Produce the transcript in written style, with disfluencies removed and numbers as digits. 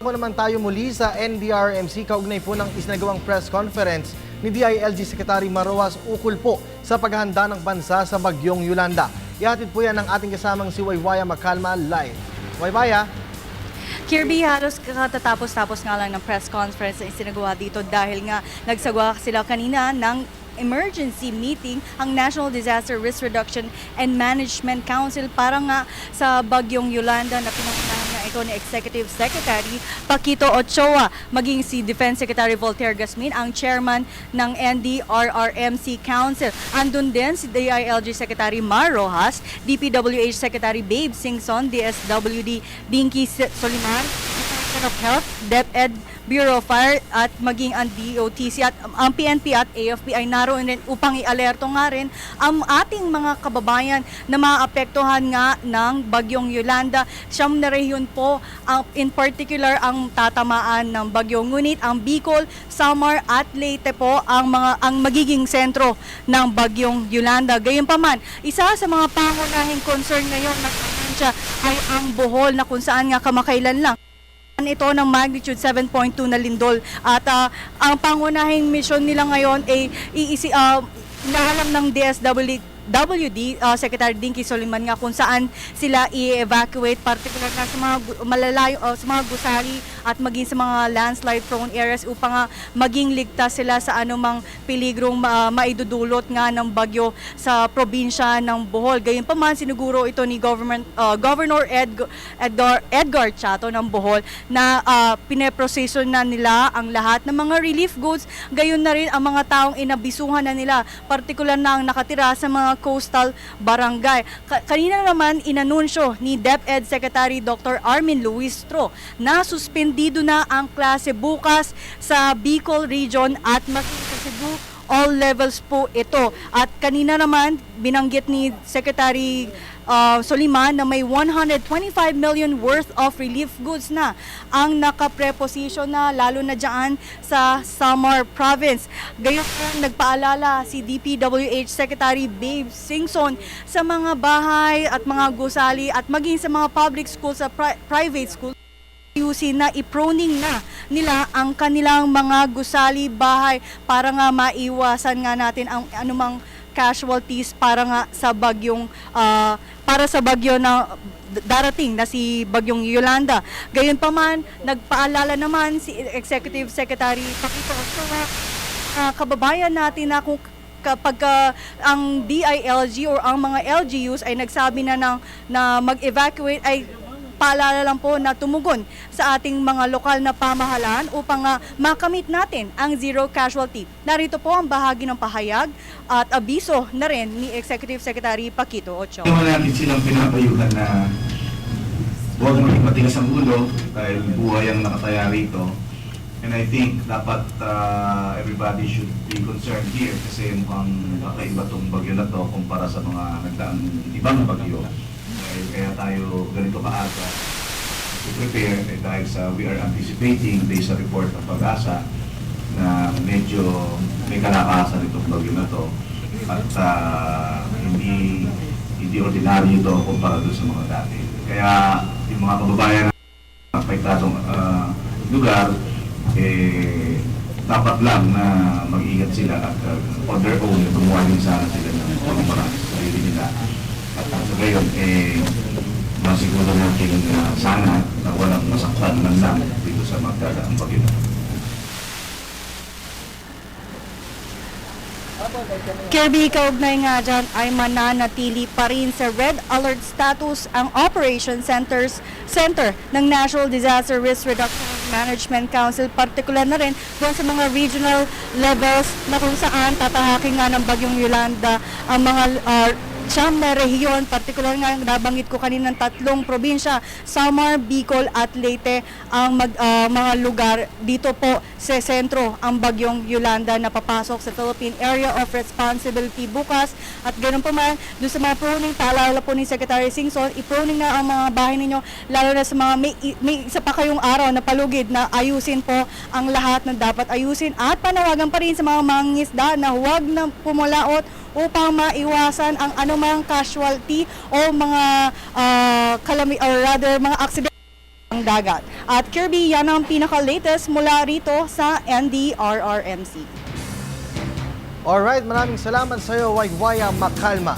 Po naman tayo muli sa NDRRMC kaugnay po ng isinagawang press conference ni DILG Secretary Maroas ukol po sa paghahanda ng bansa sa bagyong Yolanda. Ihatid po yan ng ating kasamang si Waywaya Macalma live. Waywaya. Kirby, halos katatapos-tapos nga lang ng press conference na isinagawa dito dahil nga nagsagawa sila kanina ng emergency meeting ang National Disaster Risk Reduction and Management Council para nga sa bagyong Yolanda na pinangunahan nga ito ni Executive Secretary Paquito Ochoa, maging si Defense Secretary Voltaire Gasmin, ang chairman ng NDRRMC Council. Andun din si DILG Secretary Mar Rojas, DPWH Secretary Babe Singson, DSWD Dinky Soliman, Department of Health, DepEd, Bureau of Fire at maging ang DOTC at ang PNP at AFP ay naroon rin upang i-alerto nga rin ang ating mga kababayan na maapektuhan nga ng bagyong Yolanda. Siyam na rehiyon po in particular ang tatamaan ng bagyong, ngunit ang Bicol, Samar at Leyte po ang magiging sentro ng bagyong Yolanda. Gayunpaman, isa sa mga pangunahing concern ngayon ng Probinsya ay ang Bohol na kung saan nga kamakailan lang ito ng magnitude 7.2 na lindol at ang pangunahing mission nila ngayon ay nahalam ng DSWD Secretary Dinky Soliman nga kung saan sila i-evacuate particular na sa mga malalayo sa mga gusali at maging sa mga landslide prone areas upang maging ligtas sila sa anumang peligrong maidudulot nga ng bagyo sa probinsya ng Bohol. Gayunpaman, siniguro ito ni Governor Edgar Chato ng Bohol na pineproseso na nila ang lahat ng mga relief goods, gayon na rin ang mga taong inabisuhan na nila, partikular na ang nakatira sa mga coastal barangay. Kanina naman inanunsyo ni DepEd Secretary Dr. Armin Luistro na suspendido na ang klase bukas sa Bicol Region at maging sa Cebu. All levels po ito. At kanina naman binanggit ni Secretary Soliman na may 125 million worth of relief goods na ang nakapreposition na lalo na dyan sa Samar Province. Gayon nagpaalala si DPWH Secretary Babe Singson sa mga bahay at mga gusali at maging sa mga public schools sa private schools ayusin na iproning na nila ang kanilang mga gusali bahay para nga maiwasan nga natin ang anumang casualties para nga sa bagyong para sa bagyo na darating na si bagyong Yolanda. Gayunpaman, nagpaalala naman si Executive Secretary Paquito Ochoa kababayan natin na kung kapag ang DILG or ang mga LGUs ay nagsabi na mag-evacuate ay paalala lang po na tumugon sa ating mga lokal na pamahalaan upang makamit natin ang zero casualty. Narito po ang bahagi ng pahayag at abiso na rin ni Executive Secretary Paquito Ochoa. Naman natin silang pinapayuhan na huwag maging matigas ang ulo dahil buhay ang nakataya rito. And I think dapat everybody should be concerned here kasi mukhang kakaiba itong bagyo na to kumpara sa mga nagdaang ibang bagyo. Kaya tayo ganito kaaga to prepare dahil sa we are anticipating based sa report ng Pag-asa na medyo may kalakasan itong bagyo na to at hindi ordinaryo ito kumpara doon sa mga dati. Kaya yung mga kababayan na apektadong lugar dapat lang na mag-ingat sila at on their own gumawa din sana sila ng pagmamahal sa sarili nila. At sa gayon, masiguro natin sana na walang masaktan lang dito sa magdadaang bagyo. Kirby, kaugnay nga dyan ay mananatili pa rin sa red alert status ang Operation Center ng National Disaster Risk Reduction and Management Council, partikular na rin doon sa mga regional levels na kung saan tatahakin nga ng bagyong Yolanda ang mga siyam na rehiyon, partikular nga nabanggit ko kaninang tatlong probinsya, Samar, Bicol at Leyte ang mga lugar dito po sa sentro ang bagyong Yolanda na papasok sa Philippine Area of Responsibility bukas at ganoon pa man doon sa mga proning, paalala po ni Secretary Singson, iproning na ang mga bahay ninyo lalo na sa mga may isa pa kayong araw na palugid na ayusin po ang lahat na dapat ayusin at panawagan pa rin sa mga mangingisda na huwag na pumulaot upang maiwasan ang anumang casualty o mga mga accident ang dagat. At Kirby, yan ang pinaka-latest mula rito sa NDRRMC. Alright, maraming salamat sa iyo, Waywaya Makalma.